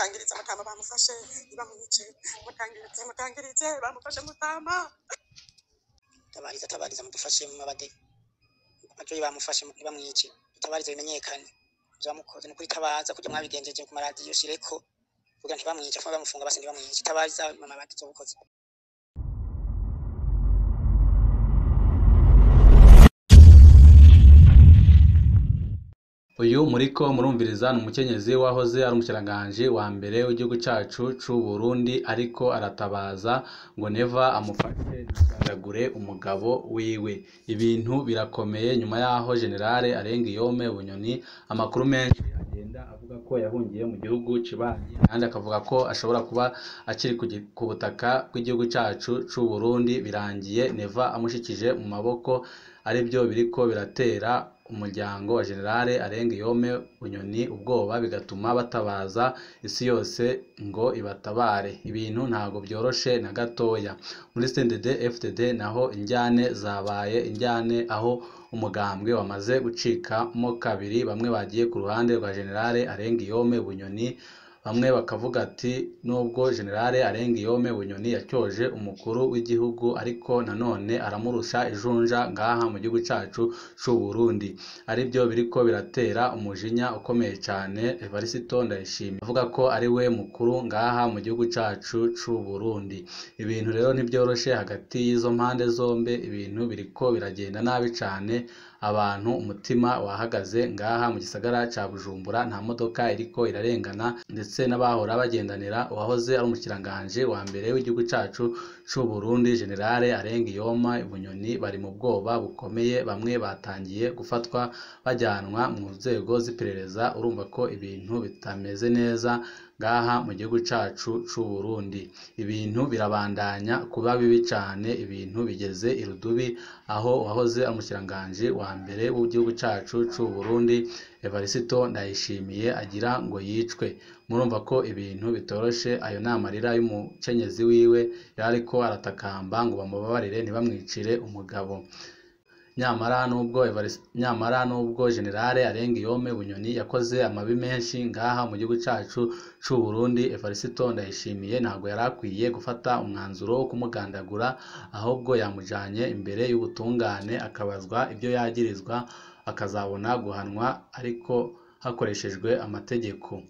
mutangirize Mutama bamufashe ntibamwice mutangirize bamufashe Mutama tabariza mudufashe mu mabade ajoyi bamufashe ntibamwice tabariza bimenyekane zamukoze no kwitabaza kujya mwabigenjeje ku maradiyo shireko kugira ntibamwice afa bamufunga base ntibamwice tabariza mu mabade zo bukoze. Uyu muriko murumviriza n'umukenyezi wahoze ari umushiranganje wa mbere w'igihugu cacu c'u Burundi ariko aratabaza ngo Neva amufashe ntagagure umugabo wiwe. Ibintu birakomeye nyuma yaho Generale Arengiyome Bunyoni amakuru menshi agenda avuga ko yahungiye mu gihugu cibanyi kandi akavuga ko ashobora kuba akiri ku butaka bw'igihugu cacu c'u Burundi birangiye Neva amushikije mu maboko aribyo biriko biratera umuryango wa Generale Arengiyome Bunyoni ubwoba bigatuma batabaza isi yose ngo ibatabare. Ibintu ntago byoroshe na gatoya muri CNDD FDD naho injyane zabaye injyane aho umugambwe wamaze gucikamo kabiri bamwe bagiye ku ruhande rwa Generale Arengiyome Bunyoni bamwe bakavuga ati nubwo Generale Arengiyome Bunyoni yacyoje umukuru w'igihugu ariko nanone aramurusha ijunja ngaha mu gihugu cacu c'u Burundi aribyo biriko biratera umujinya ukomeye cyane. Evariste Ndayishimiye avuga ko ari we mukuru ngaha mu gihugu cacu c'u Burundi. Ibintu rero ntibyoroshe hagati y'izo mpande zombe, ibintu biriko biragenda nabi cyane, abantu umutima wahagaze ngaha mu gisagara ca Bujumbura, nta modoka iriko irarengana ndetse n'abahora bagendanira uwahoze ari umushiranganje wa mbere w'igihugu cacu c'u Burundi Generale Arengiyome Bunyoni bari mu bwoba bukomeye. Bamwe batangiye gufatwa bajyanwa mu nzego z'iperereza. Urumva ko ibintu bitameze neza ngaha mu gihugu cacu c'u Burundi. Ibintu birabandanya kuba bibi cyane, ibintu bigeze irudubi aho wahoze ari umushiranganje wa mbere w'igihugu cacu c'u Burundi Evariste Ndayishimiye agira ngo yicwe. Murumva ko ibintu bitoroshe. Ayo namarira y'umukenyezi wiwe yariko aratakamba ngo bamubabarire ntibamwicire umugabo. Nyamara nubwo Generale Arengiyome Bunyoni yakoze amabi menshi ngaha mu gihugu cacu c'u Burundi, Evariste Ndayishimiye ntago yarakwiye gufata umwanzuro wo kumugandagura, ahubwo yamujanye imbere y'ubutungane akabazwa ibyo yagirizwa akazabona guhanwa ariko hakoreshejwe amategeko.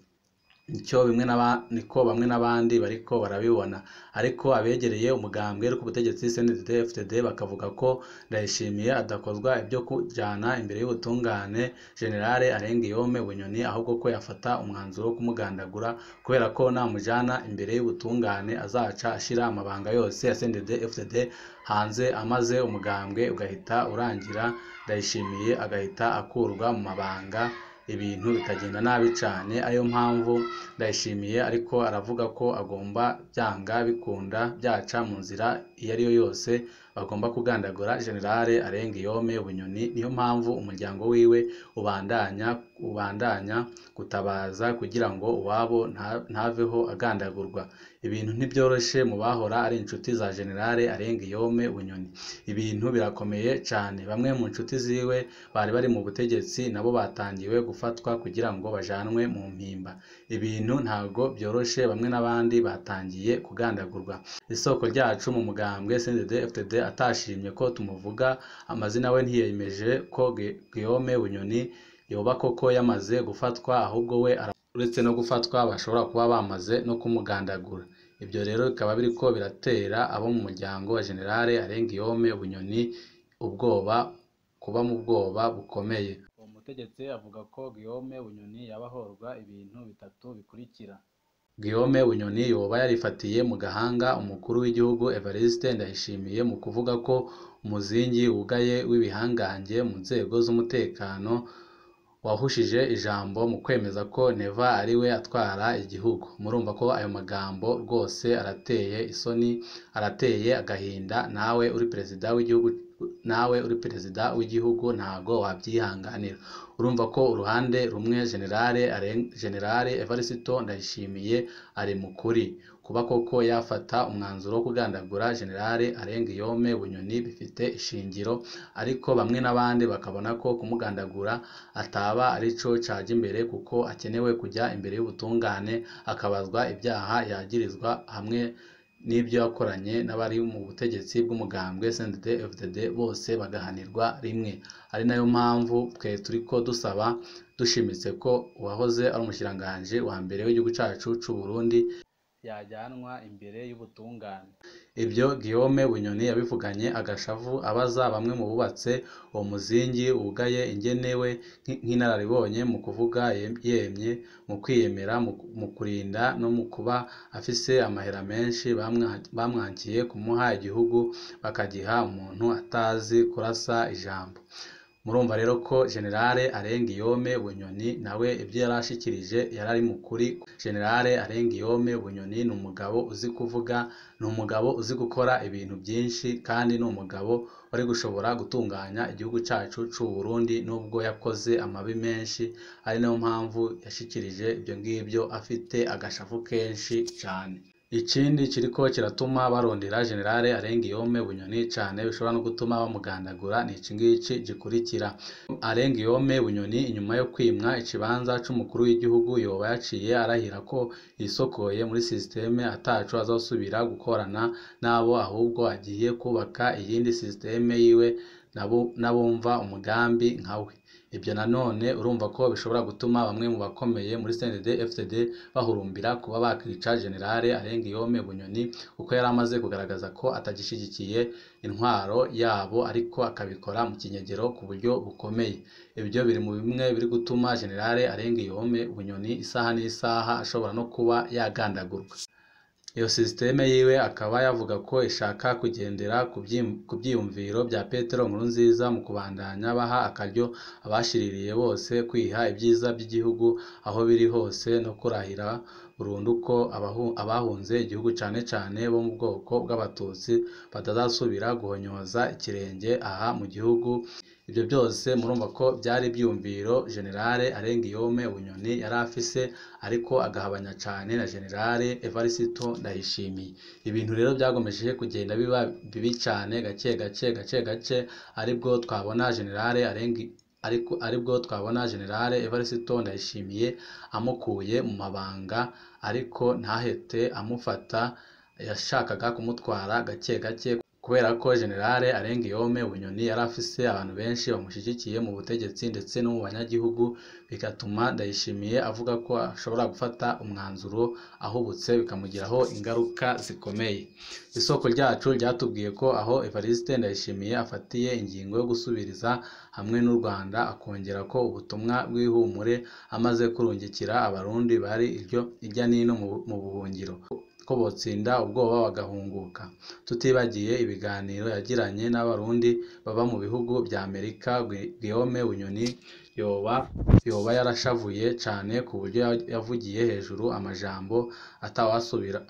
Niko bamwe n'abandi bariko barabibona, ariko abegereye umugambwe ku butegetsi CNDD FDD bakavuga ko Ndayishimiye adakozwa ibyo kujana imbere y'ubutungane Generale Arengiyome Bunyoni, ahubwo ko yafata umwanzuro wo kumugandagura kubera ko namujana imbere y'ubutungane azaca ashira amabanga yose ya CNDD FDD hanze, amaze umugambwe ugahita urangira, Ndayishimiye agahita akurwa mu mabanga, ibintu bikagenda nabi cyane. Ayo mpamvu Ndayishimiye ariko aravuga ko agomba byanga bikunda byaca mu nzira iyo ari yo yose bagomba kugandagura Generale Arengiyome Bunyoni. Niyo mpamvu umuryango wiwe ubandanya gutabaza kugira ngo uwabo ntaveho agandagurwa. Ibintu ntibyoroshe mu bahora ari inshuti za Generale Arengiyome Bunyoni. Ibintu birakomeye cyane. Bamwe mu nshuti ziwe bari mu butegetsi nabo batangiwe gufatwa kugira ngo bajanwe mu mpimba. Ibintu ntago byoroshe, bamwe n'abandi batangiye kugandagurwa. Isoko ryacu mu mugambwe CNDD FDD atashimye ko tumuvuga amazina we ntiyemeje ko Guillaume Bunyoni yoba koko yamaze gufatwa, ahubwo we uretse no gufatwa bashobora kuba bamaze no kumugandagura. Ibyo rero bikaba biriko biratera abo mu muryango wa Generale Arengiyome Bunyoni kuba mu bwoba bukomeye. Umutegetsi avuga ko Guillaume Bunyoni yabahorwa ibintu bitatu bikurikira. Guillaume Bunyoni yoba yarifatiye mu gahanga umukuru w'igihugu Evariste Ndayishimiye mu kuvuga ko umuzingi wugaye w'ibihangange mu nzego z'umutekano wahushije ijambo mu kwemeza ko Neva ari we atwara igihugu. Murumva ko ayo magambo rwose arateye isoni, arateye agahinda. Nawe uri perezida w'igihugu nawe uri perezida w'igihugu ntago wabyihanganira. Urumva ko uruhande rumwe Generale Evariste Ndayishimiye ari mu kuri kuba koko yafata umwanzuro wo kugandagura Generale Guillaume Bunyoni bifite ishingiro, ariko bamwe n'abandi bakabona ko kumugandagura ataba arico caje imbere kuko akenewe kujya imbere y'ubutungane akabazwa ibyaha yagirizwa hamwe n'ibyo yakoranye n'abari mu butegetsi bw'umugambwe CNDD-FDD bose bagahanirwa rimwe. Ari nayo mpamvu twe turiko dusaba dushimitse ko uwahoze ari umushikiranganji wa mbere w'igihugu cacu c'u Burundi yajyanwa imbere y'ubutungane. Ibyo Guillaume Bunyoni yabivuganye agashavu abaza bamwe mu bubatse uwo muzingi wugaye ingenewe nk'inararibonye mu kuvuga yemye, mu kwiyemera, mu kurinda no mu kuba afise amahera menshi bamwankiye kumuha igihugu bakagiha umuntu atazi kurasa ijambo. Murumva rero ko Generale Guillaume Bunyoni nawe ibyo yarashikirije yarari mu kuri. Generale Guillaume Bunyoni ni umugabo uzi kuvuga, ni umugabo uzi gukora ibintu byinshi, kandi ni umugabo wari gushobora gutunganya igihugu cacu c'u Burundi nubwo yakoze amabi menshi. Ari nayo mpamvu yashikirije ibyo ngibyo afite agashavu kenshi cyane. Ikindi kiriko kiratuma barondera Generale Guillaume Bunyoni cyane bishobora no gutuma bamugandagura ni iki ngiki gikurikira. Guillaume Bunyoni inyuma yo kwimwa ikibanza c'umukuru w'igihugu yoba yaciye arahira ko yisokoye muri systeme atacu azosubira gukorana nabo, ahubwo agiye kubaka iyindi systeme yiwe nabumva umugambi nkawe. Ibyo nanone urumva ko bishobora gutuma bamwe mu bakomeye muri CNDD-FDD bahurumbira kuba bakwica Generale Guillaume Bunyoni kuko yari amaze kugaragaza ko atagishigikiye intwaro yabo, ariko akabikora mu kinyegero ku buryo bukomeye. Ibyo biri mu bimwe biri gutuma Generale Guillaume Bunyoni isaha n'isaha ashobora no kuba yagandagurwa. Iyo systeme yiwe akaba yavuga ko ishaka kugendera ku byiyumviro bya Petero Nkurunziza mu kubandanya baha akaryo abashiririye bose kwiha ibyiza by'igihugu aho biri hose no kurahira burundu ko abahunze igihugu cyane bo mu bwoko bw'abatutsi batazasubira guhonyoza ikirenge aha mu gihugu. Ibyo byose murumva ko byari byumviro Generale Guillaume Bunyoni yari afise, ariko agahabanya cyane na Generale Evariste Ndayishimiye. Ibintu rero byagomeje kugenda biba bibi cyane gake aribwo twabona Generale Evariste Ndayishimiye amukuye mu mabanga, ariko ntahete amufata, yashakaga kumutwara gake kubera ko Generale Guillaume Bunyoni yari afise abantu benshi bamushyigikiye mu butegetsi ndetse no mu banyagihugu, bigatuma Ndayishimiye avuga ko ashobora gufata umwanzuro ahubutse bikamugiraho ingaruka zikomeye. Isoko ryacu ryatubwiye ko aho Evariste Ndayishimiye afatiye ingingo yo gusubiriza hamwe n'u Rwanda, akongera ko ubutumwa bw'ihumure amaze kurungikira abarundi bari irya nino mu buhungiro ko botsinda ubwoba bagahunguka. Tutibagiye ibiganiro yagiranye n'abarundi baba mu bihugu bya Amerika, Guillaume Bunyoni yoba yarashavuye cyane ku buryo yavugiye hejuru amajambo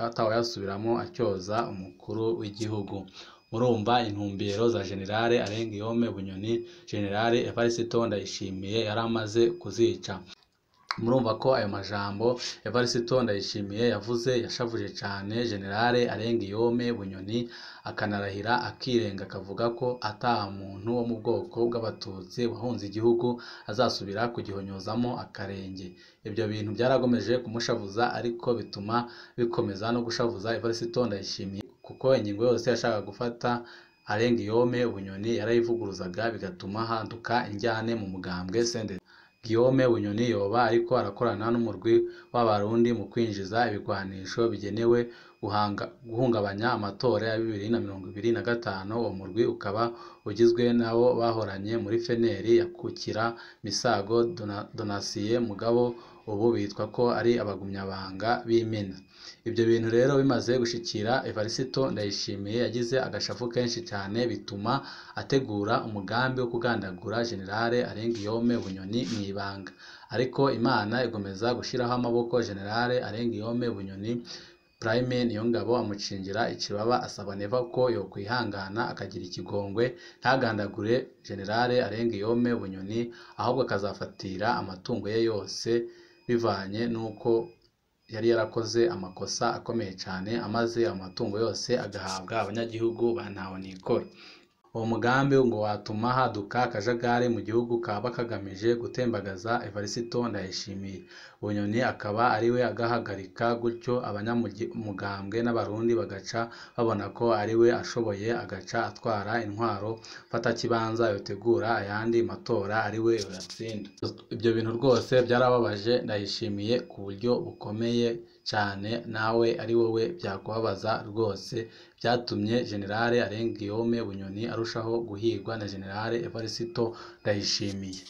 atawayasubiramo acyoza umukuru w'igihugu. Murumva intumbero za Generale Guillaume Bunyoni Generale Evariste Ndayishimiye yari amaze kuzica. Murumva ko ayo majambo Evariste Ndayishimiye yavuze yashavuje cyane Generale Guillaume Bunyoni, akanarahira akirenga akavuga ko ata muntu wo mu bwoko bw'abatutsi wahunze igihugu azasubira kugihonyozamo akarenge. Ibyo bintu byaragomeje kumushavuza, ariko bituma bikomeza no gushavuza Evariste Ndayishimiye kuko ingingo yose yashaka gufata Guillaume Bunyoni yarayivuguruzaga, bigatuma handuka injyane mu mugambwe CNDD. Guillaume Bunyoni yoba ariko arakorana n'umurwi w'abarundi mu kwinjiza ibigwanisho bigenewe guhungabanya amatora ya 2025. Uwo murwi ukaba ugizwe nabo bahoranye muri FNL yakukira Misago Donatien Mugabo, ubu bitwa ko ari abagumyabanga b'imena. Ibyo bintu rero bimaze gushikira Evariste Ndayishimiye yagize agashavu kenshi cyane, bituma ategura umugambi wo kugandagura Generale Guillaume Bunyoni mu ibanga. Ariko Imana igomeza gushiraho amaboko Generale Guillaume Bunyoni Prime Niyongabo amucingira ikibaba asaba Neva ko yokwihangana akagira ikigongwe ntagandagure Generale Arengiyome Bunyoni ahubwo akazafatira amatungo ye yose bivanye n'uko yari yarakoze amakosa akomeye cyane amaze amatungo yose agahabwa abanyagihugu ba ntahonikora. Uwo mugambi ngo watuma haduka akajagari mu gihugu kaba kagamije gutembagaza Evariste Ndayishimiye. Bunyoni akaba ariwe agahagarika gutyo abanyamugambwe n'abarundi bagaca babona ko ariwe ashoboye agaca atwara intwaro fatakibanza yotegura ayandi matora ariwe yatsinda. Ibyo bintu rwose byarababaje Ndayishimiye ku buryo bukomeye cyane, nawe ari wowe byakubabaza rwose. Byatumye Generale Arengiyome Bunyoni arushaho guhigwa na Generale Evariste Ndayishimiye.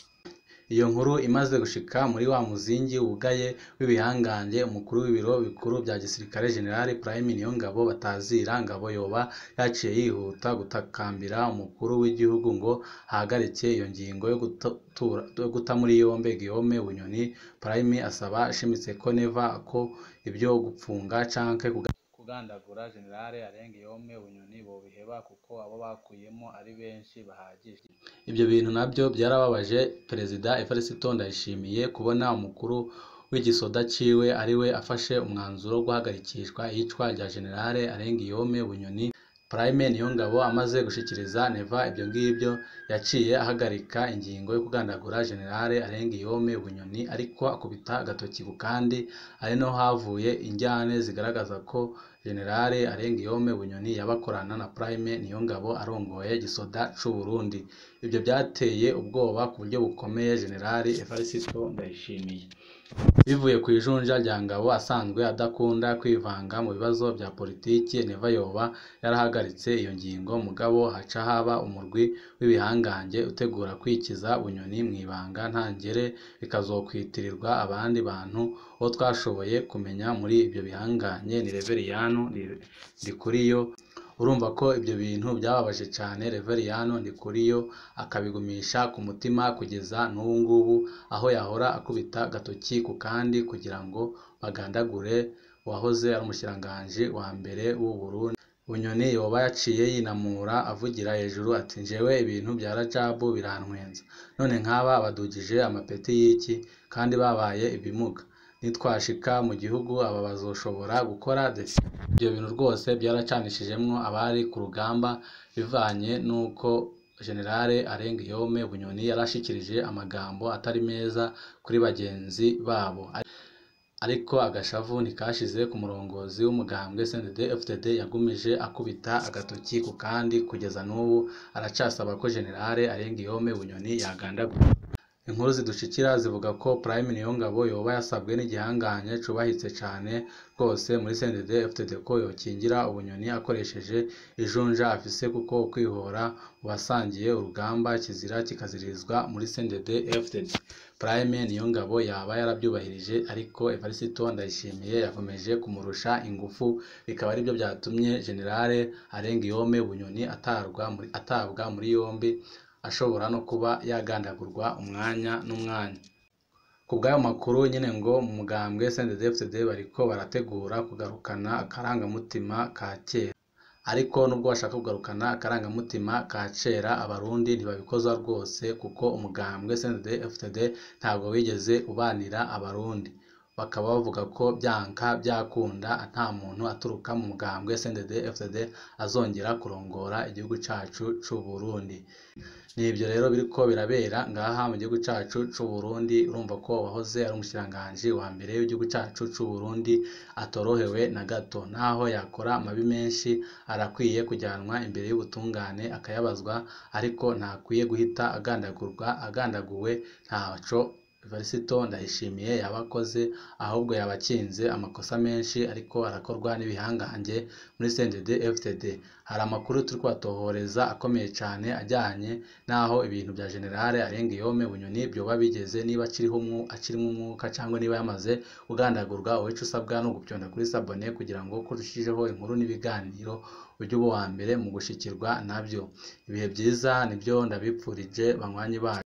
Iyo nkuru imaze gushika muri wa muzingi wugaye w'ibihangange, umukuru w'ibiro bikuru bya gisirikare Generale Prime Niyongabo batazira ngabo yoba yaciye yihuta gutakambira umukuru w'igihugu ngo ahagarike iyo ngingo yo guta muri yombi Guillaume Bunyoni. Prime asaba ashimitse ko Neva ko ibyo gupfunga canke kugandagura Generale Arengiyome Bunyoni bobiheba kuko abo bakuyemo ari benshi bahagije. Ibyo bintu nabyo byarababaje Perezida Evariste Ndayishimiye kubona umukuru w'igisoda ciwe ariwe afashe umwanzuro wo guhagarikishwa iyicwa rya Generale Arengiyome Bunyoni. Prime Niyongabo amaze gushikiriza Neva ibyo ngibyo yaciye ahagarika ingingo yo kugandagura Generale Arengiyome Bunyoni, ariko akubita agatoki ku kandi ari no havuye injyane zigaragaza ko Generale Arengiyome Bunyoni yabakorana na Prime Niyongabo arongoye gisoda c'u Burundi. Ibyo byateye ubwoba ku buryo bukomeye Generale Evariste Ndayishimiye. Bivuye ku ijunja rya ngabo asanzwe adakunda kwivanga mu bibazo bya politiki, Neva yoba yarahagaritse iyo ngingo, mugabo haca haba umurwi w'ibihangange utegura kwikiza Bunyoni mu ibanga ntangere bikazokwitirirwa abandi bantu. Uwo twashoboye kumenya muri ibyo bihangange ni Reveriyano Ndikuriyo. Urumva ko ibyo bintu byababaje cyane Reveriyano Ndikuriyo, akabigumisha ku mutima kugeza n'ubu ngubu, aho yahora akubita gatoki ku kandi kugira ngo bagandagure uwahoze ari umushikiranganji wa mbere w'u Burundi. Bunyoni yoba yaciye yinamura avugira hejuru ati njyewe ibintu bya Rajabu birantwenza, none nk'aba badugije amapeti y'iki kandi babaye ibimuga, nitwashika mu gihugu aba bazoshobora gukora defi. Ibyo bintu rwose byaracanishijemwo abari ku rugamba bivanye n'uko Generale Arengiyome Bunyoni yarashikirije amagambo atari meza kuri bagenzi babo, ariko agashavu ntikashize ku murongozi w'umugambwe CNDD-FDD yagumije akubita agatoki ku kandi kugeza n'ubu aracasaba ko Generale Arengiyome Bunyoni yagandagurwa. Inkuru zidushikira zivuga ko Prime Niyongabo yoba yasabwe n'igihanganye cubahitse cyane rwose muri CNDD-FDD ko yokingira Ubunyoni akoresheje ijunja afise, kuko kwihora uwasangiye urugamba kizira kikazirizwa muri CNDD-FDD. Prime Niyongabo yaba yarabyubahirije, ariko Evariste Ndayishimiye yakomeje kumurusha ingufu, bikaba aribyo byatumye Generale Arengiyome Bunyoni atabwa muri yombi, ashobora no kuba yagandagurwa umwanya n'umwanya. Ku bw'ayo makuru nyine ngo mu mugambwe CNDD-FDD bariko barategura kugarukana akarangamutima ka kera, ariko nubwo bashaka kugarukana akarangamutima ka kera abarundi ntibabikoza rwose, kuko umugambwe CNDD-FDD ntabwo wigeze ubanira abarundi. Bakaba bavuga ko byanka byakunda nta muntu aturuka mu mugambwe CNDD-FDD azongera kurongora igihugu cacu c'u Burundi. Ni ibyo rero biriko birabera ngaha mu gihugu cacu c'u Burundi. Urumva ko wahoze ari umushikiranganji wa mbere w'igihugu cacu c'u Burundi atorohewe na gato, naho yakora amabi menshi arakwiye kujyanwa imbere y'ubutungane akayabazwa, ariko ntakwiye guhita agandagurwa. Agandaguwe ntaco Evariste Ndayishimiye yabakoze, ahubwo yabakinze amakosa menshi ariko arakorwa n'ibihangange muri CNDD-FDD. Hari amakuru turi kubatohoreza akomeye cyane ajyanye n'aho ibintu bya Generale Arengiyome Bunyoni byoba bigeze, niba akirimo umwuka cyangwa niba yamaze kugandagurwa. Wowe icyo usabwa no gupyonda kuri sabone kugira ngo kurushijeho inkuru n'ibiganiro ujye uba wa mbere mu gushikirwa nabyo. Ibihe byiza nibyo ndabipfurije banywanyi bacu.